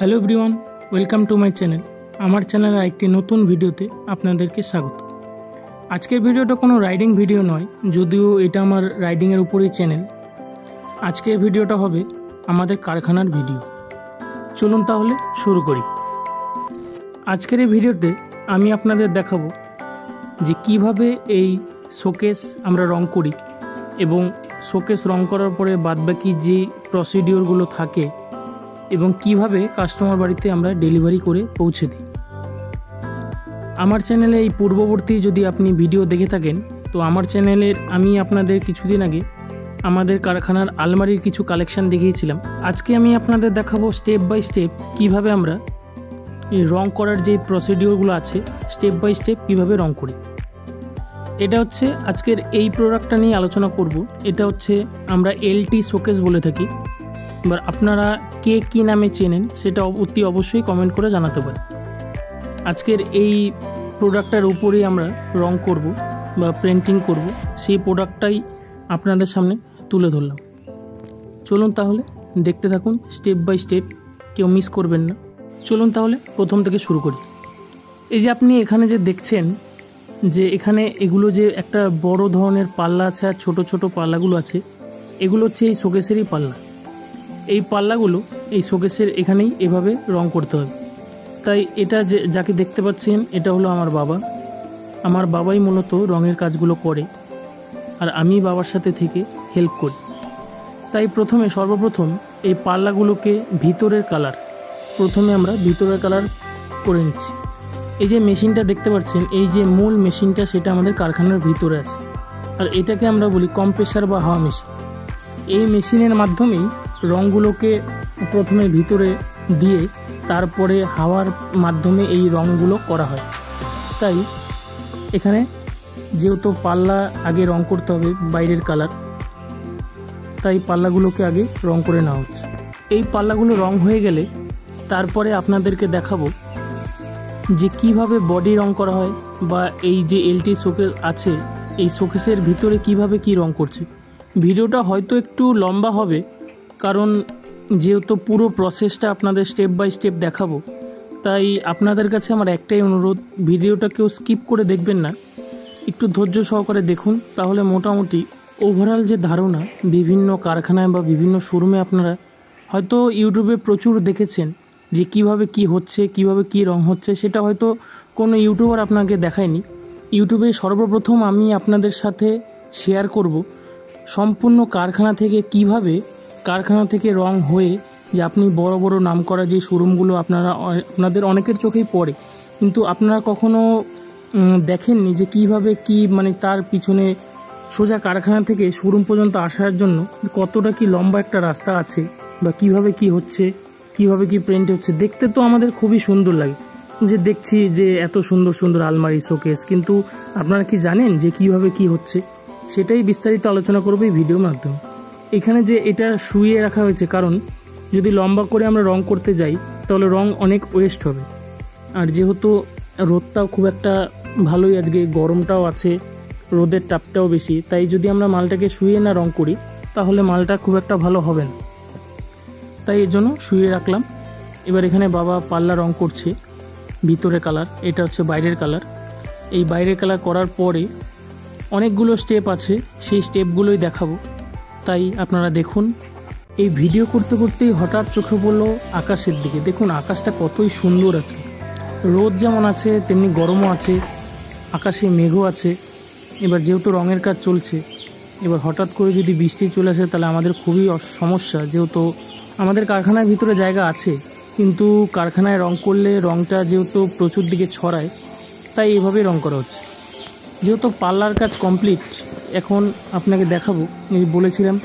Hello everyone, welcome to my channel. আমার চ্যানেলের একটি নতুন ভিডিওতে আপনাদেরকে স্বাগত। আজকের ভিডিওটা কোনো রাইডিং ভিডিও নয়, যদিও এটা আমার রাইডিংয়ের উপরেই চ্যানেল। আজকের ভিডিওটা হবে আমাদের কারখানার ভিডিও। চলুন তাহলে শুরু করি। আজকের এই ভিডিওতে আমি আপনাদের দেখাবো যে কিভাবে এই শোকেস আমরা রং করি এবং শোকেস রং করার পরে বাদবাকি যে প্রসিডিওরগুলো থাকে এবং কিভাবে কাস্টমার বাড়িতে আমরা ডেলিভারি করে পৌঁছে দিই। আমার চ্যানেলে এই পূর্ববর্তী যদি আপনি ভিডিও দেখে থাকেন, তো আমার চ্যানেলের আমি আপনাদের কিছুদিন আগে আমাদের কারখানার আলমারির কিছু কালেকশান দেখিয়েছিলাম। আজকে আমি আপনাদের দেখাবো স্টেপ বাই স্টেপ কিভাবে আমরা এই রং করার যে প্রসিডিওরগুলো আছে স্টেপ বাই স্টেপ কিভাবে রং করি। এটা হচ্ছে আজকের এই প্রোডাক্টটা নিয়ে আলোচনা করব। এটা হচ্ছে আমরা এলটি শোকেস বলে থাকি। এবার আপনারা কে কী নামে চেনেন সেটা অতি অবশ্যই কমেন্ট করে জানাতে পারেন। আজকের এই প্রোডাক্টটার উপরেই আমরা রং করব বা পেন্টিং করব, সেই প্রোডাক্টটাই আপনাদের সামনে তুলে ধরলাম। চলুন তাহলে দেখতে থাকুন স্টেপ বাই স্টেপ, কেউ মিস করবেন না। চলুন তাহলে প্রথম থেকে শুরু করি। এই যে আপনি এখানে যে দেখছেন যে এখানে এগুলো যে একটা বড় ধরনের পাল্লা আছে আর ছোট ছোট পাল্লাগুলো আছে, এগুলো হচ্ছে এই শোকেসেরই পাল্লা। এই পাল্লাগুলো এই শোকেসের এখানেই এভাবে রং করতে হবে। তাই এটা যে যাকে দেখতে পাচ্ছেন এটা হলো আমার বাবা। আমার বাবাই মূলত রঙের কাজগুলো করে আর আমি বাবার সাথে থেকে হেল্প করি। তাই সর্বপ্রথম এই পাল্লাগুলোকে ভিতরের কালার, প্রথমে আমরা ভিতরের কালার করে নিচ্ছি। এই যে মেশিনটা দেখতে পাচ্ছেন, এই যে মূল মেশিনটা সেটা আমাদের কারখানার ভিতরে আছে, আর এটাকে আমরা বলি কম্প্রেসার বা হাওয়া মেশিন। এই মেশিনের মাধ্যমেই রঙগুলোকে প্রথমে ভিতরে দিয়ে তারপরে হাওয়ার মাধ্যমে এই রঙগুলো করা হয়। তাই এখানে যেহেতু পাল্লা আগে রং করতে হবে বাইরের কালার, তাই পাল্লাগুলোকে আগে রং করে নেওয়া হচ্ছে। এই পাল্লাগুলো রং হয়ে গেলে তারপরে আপনাদেরকে দেখাবো যে কিভাবে বডি রং করা হয় বা এই যে এলটি শোকেস আছে এই শোকেসের ভিতরে কিভাবে কি রং করছে। ভিডিওটা হয়তো একটু লম্বা হবে, কারণ যেহেতু পুরো প্রসেসটা আপনাদের স্টেপ বাই স্টেপ দেখাবো। তাই আপনাদের কাছে আমার একটাই অনুরোধ, ভিডিওটা কেউ স্কিপ করে দেখবেন না, একটু ধৈর্য সহকারে দেখুন। তাহলে মোটামুটি ওভারঅল যে ধারণা, বিভিন্ন কারখানায় বা বিভিন্ন শোরুমে আপনারা হয়তো ইউটিউবে প্রচুর দেখেছেন যে কিভাবে কি হচ্ছে, কিভাবে কি রং হচ্ছে, সেটা হয়তো কোনো ইউটিউবার আপনাকে দেখায়নি। ইউটিউবে সর্বপ্রথম আমি আপনাদের সাথে শেয়ার করব সম্পূর্ণ কারখানা থেকে কিভাবে কারখানা থেকে রং হয়ে যে আপনি বড় বড় নামকরা যে শোরুমগুলো আপনাদের অনেকের চোখেই পড়ে, কিন্তু আপনারা কখনো দেখেননি যে কিভাবে কি মানে তার পিছনে সোজা কারখানা থেকে শোরুম পর্যন্ত আসার জন্য কতটা কি লম্বা একটা রাস্তা আছে বা কিভাবে কি হচ্ছে, কিভাবে কি প্রিন্ট হচ্ছে। দেখতে তো আমাদের খুবই সুন্দর লাগে যে দেখছি যে এত সুন্দর সুন্দর আলমারি শোকেস, কিন্তু আপনারা কি জানেন যে কিভাবে কি হচ্ছে, সেটাই বিস্তারিত আলোচনা করবো এই ভিডিওর মাধ্যমে। এখানে যে এটা শুইয়ে রাখা হয়েছে, কারণ যদি লম্বা করে আমরা রং করতে যাই তাহলে রং অনেক ওয়েস্ট হবে। আর যেহেতু রোদটাও খুব একটা ভালোই, আজকে গরমটাও আছে, রোদের তাপটাও বেশি, তাই যদি আমরা মালটাকে শুইয়ে না রং করি তাহলে মালটা খুব একটা ভালো হবে না। তাই এর জন্য শুইয়ে রাখলাম। এবার এখানে বাবা পাল্লা রং করছে ভিতরের কালার, এটা হচ্ছে বাইরের কালার। এই বাইরের কালার করার পরে অনেকগুলো স্টেপ আছে, সেই স্টেপগুলোই দেখাবো, তাই আপনারা দেখুন। এই ভিডিও করতে করতেই হঠাৎ চোখে পড়লো আকাশের দিকে। দেখুন আকাশটা কতই সুন্দর আজকে, রোদ যেমন আছে তেমনি গরমও আছে, আকাশে মেঘও আছে। এবার যেহেতু রঙের কাজ চলছে, এবার হঠাৎ করে যদি বৃষ্টি চলে আসে তাহলে আমাদের খুবই সমস্যা। যেহেতু আমাদের কারখানার ভিতরে জায়গা আছে, কিন্তু কারখানায় রং করলে রংটা যেহেতু প্রচুর দিকে ছড়ায়, তাই এভাবেই রং করা হচ্ছে। যেহেতু পাল্লার কাজ কমপ্লিট, এখন আপনাকে দেখাবো। আমি বলেছিলাম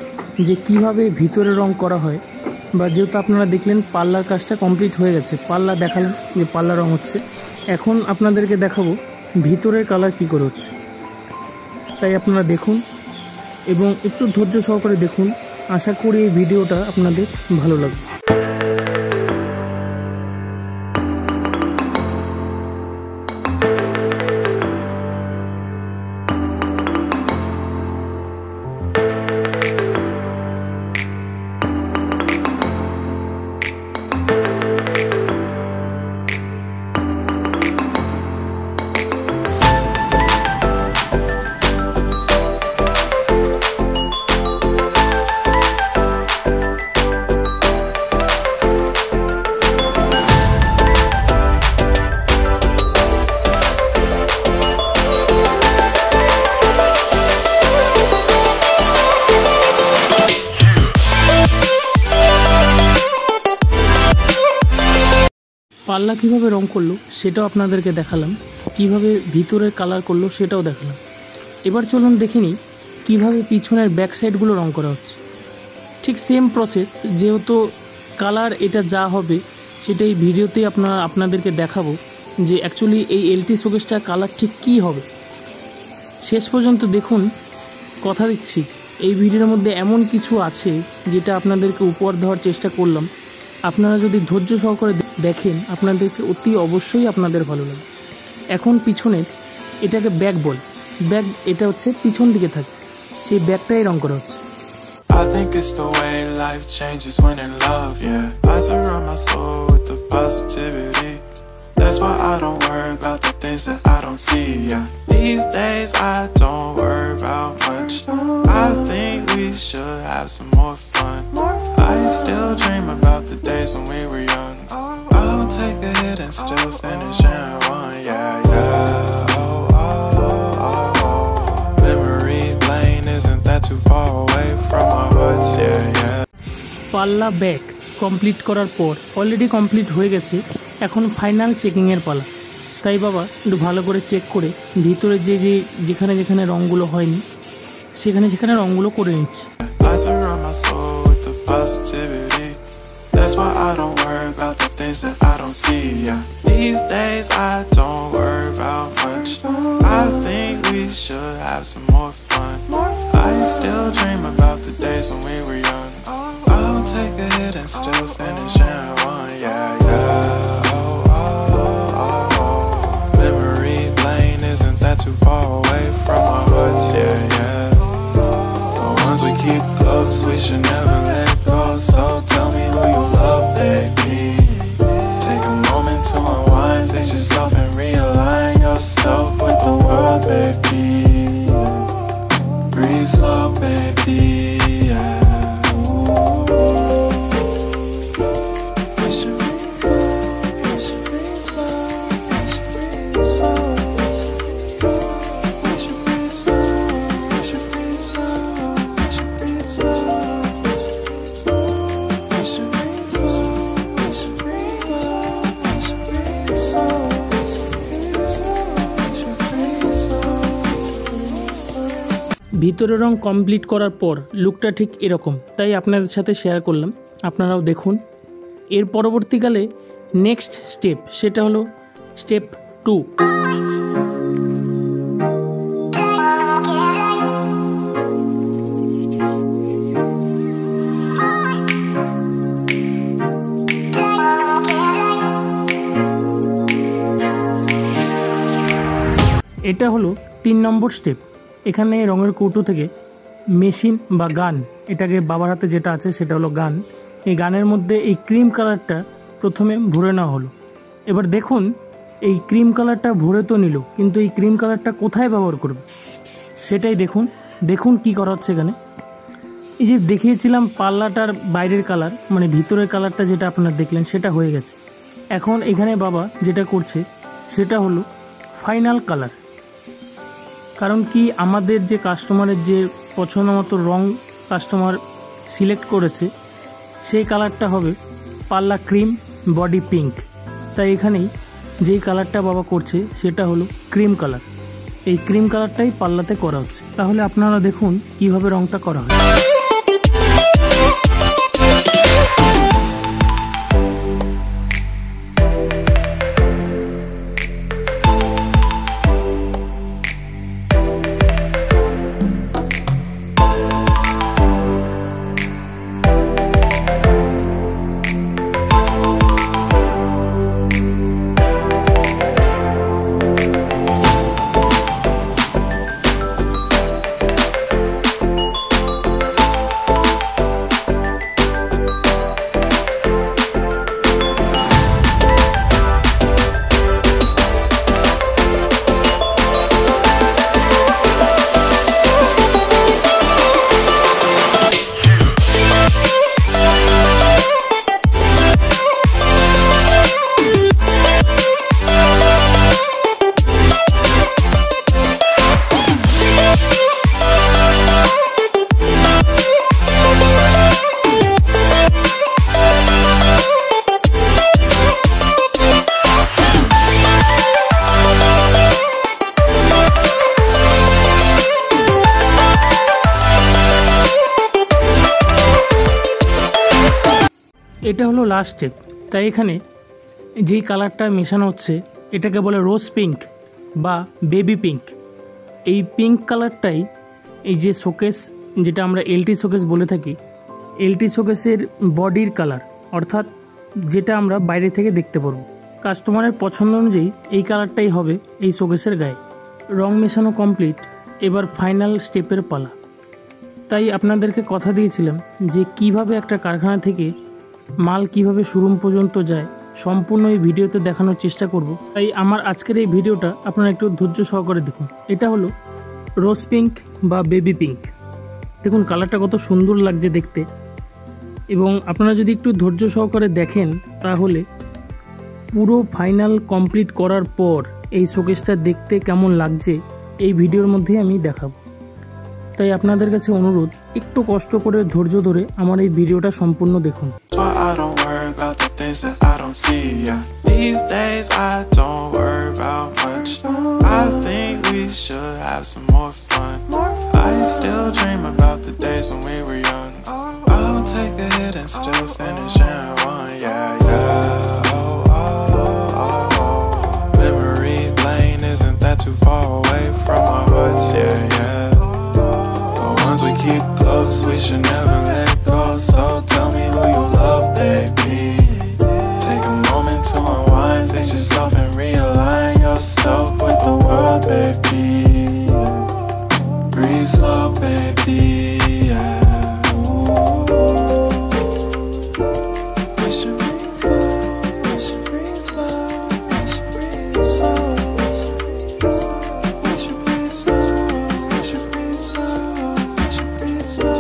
যে কিভাবে ভিতরে রং করা হয়, বা যেহেতু আপনারা দেখলেন পাল্লার কাজটা কমপ্লিট হয়ে গেছে, পাল্লা দেখালাম যে পাল্লা রং হচ্ছে, এখন আপনাদেরকে দেখাবো ভিতরের কালার কী করে হচ্ছে। তাই আপনারা দেখুন এবং একটু ধৈর্য সহকারে দেখুন। আশা করি এই ভিডিওটা আপনাদের ভালো লাগবে। পাল্লা কিভাবে রং করলো সেটাও আপনাদেরকে দেখালাম, কিভাবে ভিতরের কালার করলো সেটাও দেখালাম। এবার চলুন দেখে নিই কীভাবে পিছনের ব্যাক সাইডগুলো রং করা হচ্ছে। ঠিক সেম প্রসেস, যেহেতু কালার এটা যা হবে সেটাই ভিডিওতেই আপনাদেরকে দেখাবো যে অ্যাকচুয়ালি এই এলটি শোকেসটার কালার ঠিক কী হবে। শেষ পর্যন্ত দেখুন, কথা দিচ্ছি এই ভিডিওর মধ্যে এমন কিছু আছে যেটা আপনাদেরকে উপহার দেওয়ার চেষ্টা করলাম। আপনারা যদি ধৈর্য সহকারে দেখেন আপনাদেরকে অতি অবশ্যই আপনাদের ভালো লাগে। এখন পিছনের এটাকে ব্যাক বল, ব্যাক এটা হচ্ছে পিছন দিকে থাকে, সেই ব্যাকটাই রং করা হচ্ছে। I think it's the way life changes when in love, yeah. I surround my soul with the positivity. That's why I don't worry about the things that I don't see, yeah. These days I don't worry about much. I think we should have some more fun. I still dream about the days when we were young. I'll take a hit and still finish in one, yeah, yeah. Oh, oh, oh, oh. Memory lane isn't that too far away from our hearts, yeah, yeah. পাল্লা back complete করার পর already complete হয়ে গেছে, এখন final চেকিংয়ের পালা। তাই বাবা একটু ভালো করে চেক করে ভিতরে যেখানে যেখানে রঙগুলো হয়নি সেখানে রঙগুলো করে নিচ্ছে। I surround my soul with the positivity. That's why I don't worry about the things that I don't see, yeah. These days I don't worry about much. I think we should have some more fun. I still dream about the days when we were young. I'll take a hit and still finish in one, yeah, yeah. Oh, oh, oh, oh. Memory lane isn't that too far away from our hearts, yeah, yeah. The ones we keep close, we should never let go. So tell me who you love, baby. Take a moment to unwind, fix yourself and realign yourself with the world, baby. Breathe slow, baby, yeah. ভিতরে রং complete করার পর লুকটা ঠিক এরকম, তাই আপনাদের সাথে share করলাম, আপনারাও দেখুন। এর পরবর্তীকালে নেক্সট স্টেপ সেটা হলো স্টেপ 2। এটা হলো 3 নম্বর স্টেপ। এখানে রঙের কৌটো থেকে মেশিন বা গান, এটাকে বাবার হাতে যেটা আছে সেটা হলো গান, এই গানের মধ্যে এই ক্রিম কালারটা প্রথমে ভরে নেওয়া হলো। এবার দেখুন এই ক্রিম কালারটা ভরে তো নিল, কিন্তু এই ক্রিম কালারটা কোথায় ব্যবহার করবে সেটাই দেখুন কি করা হচ্ছে এখানে। এই যে দেখিয়েছিলাম পাল্লাটার বাইরের কালার, মানে ভিতরের কালারটা যেটা আপনারা দেখলেন সেটা হয়ে গেছে। এখন এখানে বাবা যেটা করছে সেটা হলো ফাইনাল কালার। কারণ কি আমাদের যে কাস্টমারের যে পছন্দ মতো রং কাস্টমার সিলেক্ট করেছে সেই কালারটা হবে পাল্লা ক্রিম, বডি পিঙ্ক। তাই এখানেই যেই কালারটা বাবা করছে সেটা হলো ক্রিম কালার। এই ক্রিম কালারটাই পাল্লাতে করা হচ্ছে। তাহলে আপনারা দেখুন কিভাবে রংটা করা হয়। এটা হলো লাস্ট স্টেপ। তাই এখানে যেই কালারটা মেশানো হচ্ছে এটাকে বলে রোজ পিঙ্ক বা বেবি পিঙ্ক। এই পিঙ্ক কালারটাই এই যে শোকেস, যেটা আমরা এলটি শোকেস বলে থাকি, এলটি শোকেসের বডির কালার, অর্থাৎ যেটা আমরা বাইরে থেকে দেখতে পারবো। কাস্টমারের পছন্দ অনুযায়ী এই কালারটাই হবে এই শোকেসের গায়ে। রং মেশানো কমপ্লিট, এবার ফাইনাল স্টেপের পালা। তাই আপনাদেরকে কথা দিয়েছিলাম যে কিভাবে একটা কারখানা থেকে মাল কিভাবে শোরুম পর্যন্ত যায় সম্পূর্ণ এই ভিডিওতে দেখানোর চেষ্টা করব। তাই আমার আজকের এই ভিডিওটা আপনারা একটু ধৈর্য সহকারে দেখুন। এটা হলো রোজ পিঙ্ক বা বেবি পিঙ্ক। দেখুন কালারটা কত সুন্দর লাগছে দেখতে, এবং আপনারা যদি একটু ধৈর্য সহকারে দেখেন তাহলে পুরো ফাইনাল কমপ্লিট করার পর এই শোকেসটা দেখতে কেমন লাগছে এই ভিডিওর মধ্যে আমি দেখাবো। তাই আপনাদের কাছে অনুরোধ, একটু কষ্ট করে ধৈর্য ধরে আমার এই ভিডিওটা সম্পূর্ণ দেখুন। These days I don't worry about much. I think we should have some more fun. I still dream about the days when we were young. I'll take the hit and still finish in one. Yeah, yeah. Oh, oh, oh, oh. Memory lane, isn't that too far away from our hearts? Yeah, yeah. The ones we keep close, we should never let go. So tell me who you love, baby. Take a moment to unwind, fix yourself and realign yourself with the world, baby. Breathe slow, baby, yeah. We should breathe slow, we should breathe slow, we should breathe slow. We should breathe slow, we should breathe slow, we should breathe slow.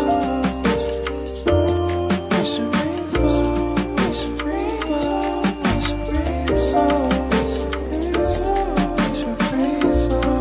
We should breathe slow, we should breathe slow, we should breathe slow, we should breathe slow, we should breathe slow.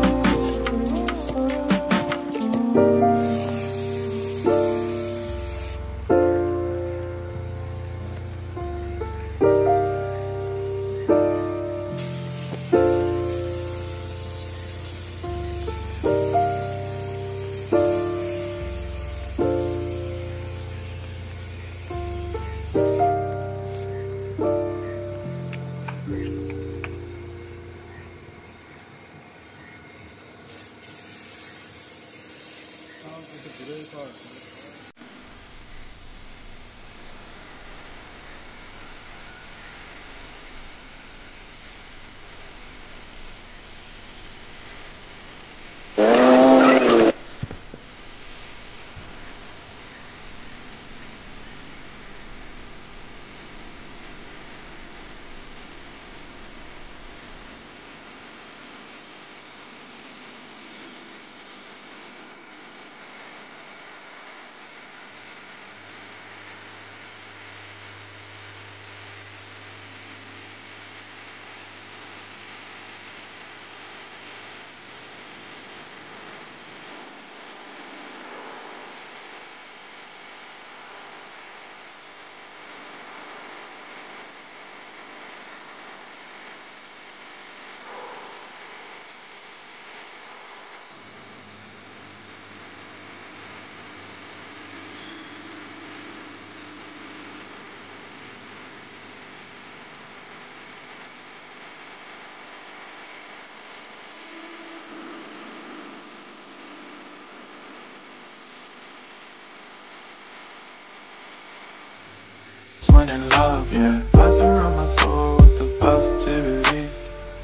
When in love, yeah, I surround my soul with the positivity.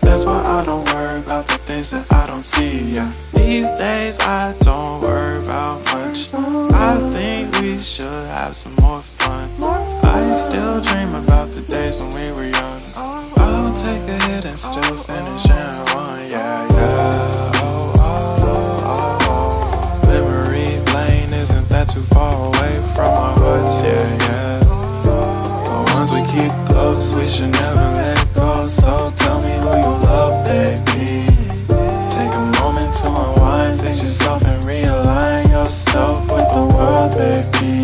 That's why I don't worry about the things that I don't see, yeah. These days I don't worry about much. I think we should have some more fun. I still dream about the days when we were young. I'll take a hit and still finish in one, yeah, yeah. Oh, oh, oh, oh. Memory lane, isn't that too far away from our hearts, yeah, yeah. Once we keep close, we should never let go. So tell me who you love, baby. Take a moment to unwind, fix yourself and realign yourself with the world, baby.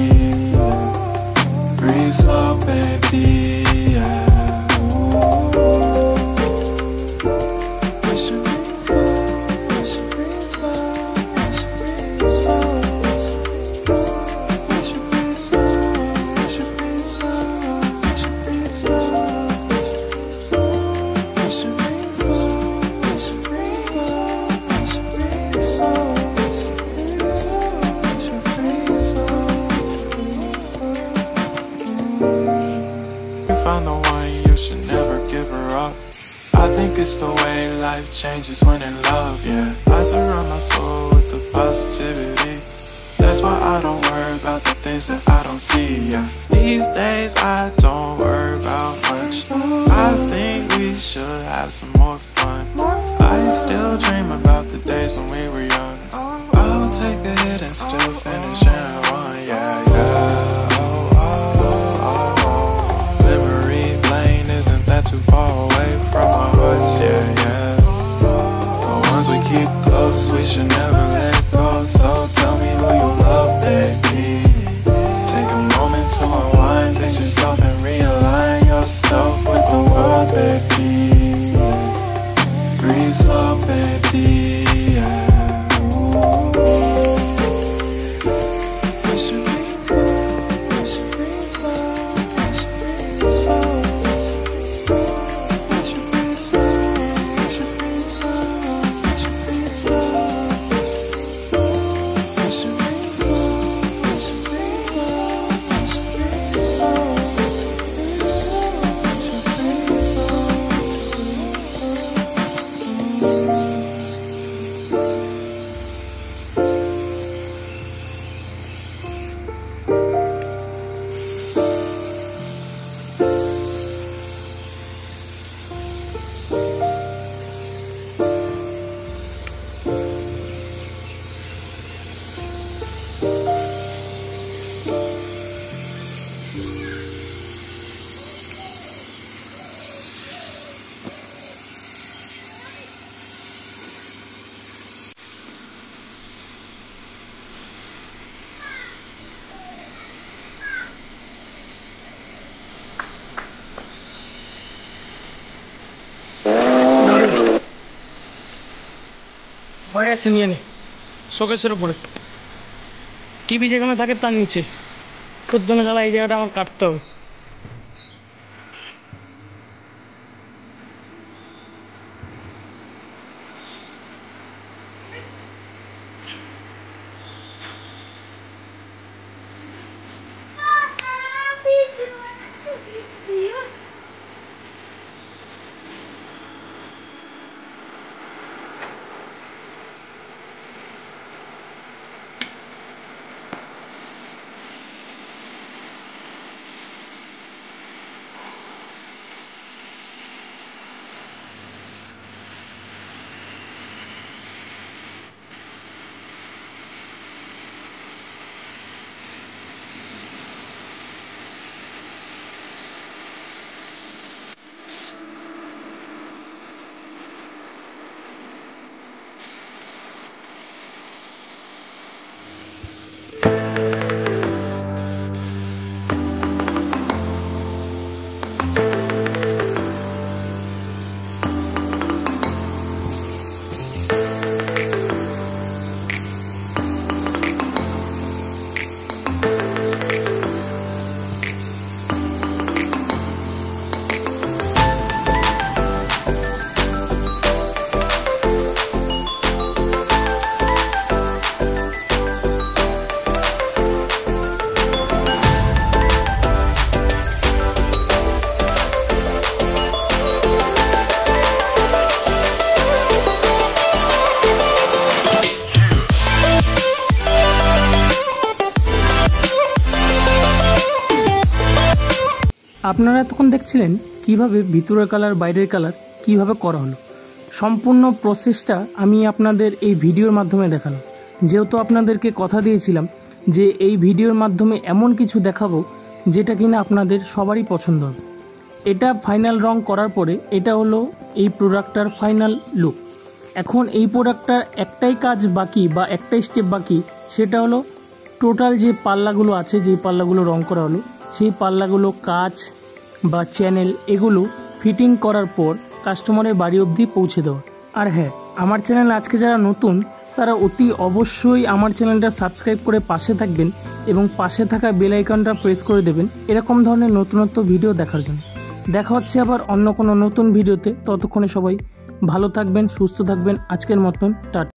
Breathe slow, baby, yeah. We should breathe slow, we should breathe slow, we should breathe slow. We should breathe slow, we should breathe slow. changes when in love, yeah. I surround my soul with the positivity. That's why I don't worry about the things that I don't see, yeah. These days I don't worry about much. I think we should have some more fun. I still dream about the days when we were young. I'll take a hit and still finish in one, yeah, yeah. Oh, oh, oh, oh. Memory lane isn't that too far away from our hearts, yeah, yeah. The ones we keep close, we should never let go. So tell me who you love, baby. Take a moment to unwind, fix yourself and realign yourself with the world, baby. Breathe slow, baby, yeah. I should breathe slow, I should breathe slow, I should breathe slow. I should breathe slow, I should breathe slow, I should breathe slow. I should breathe slow, I should breathe slow, I should breathe slow. ভয় আছে নিয়ে নে শোকেসের উপরে TV যেখানে থাকে তার নিচে তোর জন্য জ্বালা এই জায়গাটা আমার কাটতে হবে আপনারা তখন দেখছিলেন কিভাবে ভিতরের কালার বাইরের কালার কিভাবে করা হলো সম্পূর্ণ প্রসেসটা আমি আপনাদের এই ভিডিওর মাধ্যমে দেখালাম যেহেতু আপনাদেরকে কথা দিয়েছিলাম যে এই ভিডিওর মাধ্যমে এমন কিছু দেখাবো যেটা কিনা আপনাদের সবারই পছন্দ হবে এটা ফাইনাল রং করার পরে এটা হলো এই প্রোডাক্টটার ফাইনাল লুক এখন এই প্রোডাক্টটার একটাই কাজ বাকি বা একটাই স্টেপ বাকি সেটা হলো টোটাল যে পাল্লাগুলো আছে যে পাল্লাগুলো রং করা হলো সেই পাল্লাগুলো কাচ বা চ্যানেল এগুলো ফিটিং করার পর কাস্টমারের বাড়ি অবধি পৌঁছে দেওয়া আর হ্যাঁ আমার চ্যানেল আজকে যারা নতুন তারা অতি অবশ্যই আমার চ্যানেলটা সাবস্ক্রাইব করে পাশে থাকবেন এবং পাশে থাকা বেল আইকনটা প্রেস করে দেবেন এরকম ধরনের নতুনত্ব ভিডিও দেখার জন্য দেখা হচ্ছে আবার অন্য কোনো নতুন ভিডিওতে ততক্ষণে সবাই ভালো থাকবেন সুস্থ থাকবেন আজকের মতন টাটা।